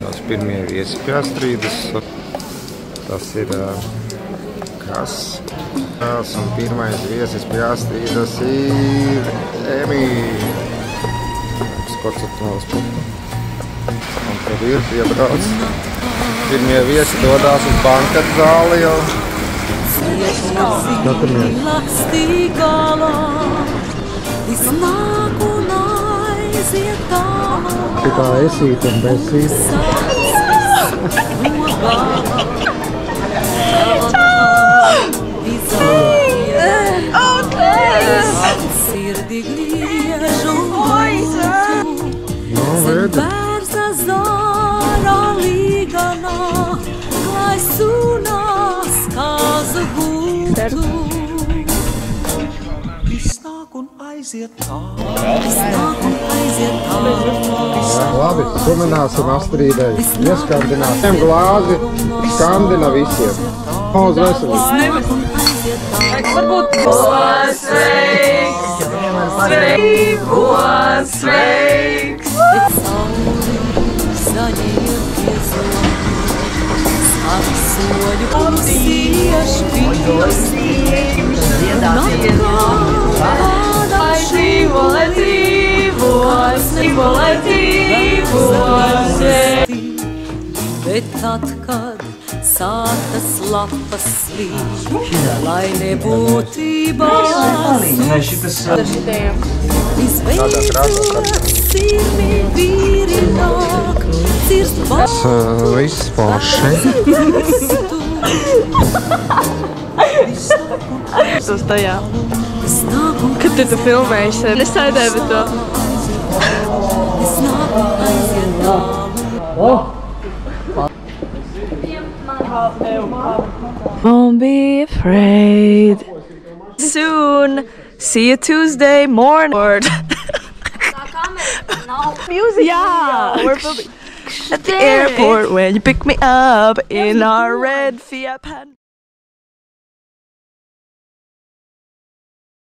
Tās pirmie viesi Pjāstrīdas. Tas ir kas? Un pirmais viesis Pjāstrīdas ir Emīļa. Sports atnālas. Un tad ir piebrauc. Pirmie viesi dodās uz banketu zāli jau. Tikā esīt un besīt. Labi, sumināsim Astrīdai. Ieskandināsim glāzi, skandina visiem. Uz veselību. Varbūt sveiks! Bet tad, kad sākas lapas slīd, lai nebūtībā izveidot sirmi vīri nāk, cirst Viss forši. Tas tajā. Kad tu filmēji sevi? Nesēdēji bet to. Don't be afraid. Soon. See you Tuesday morning. Music. Yeah. We're at the airport when you pick me up in our red Fiat Panda.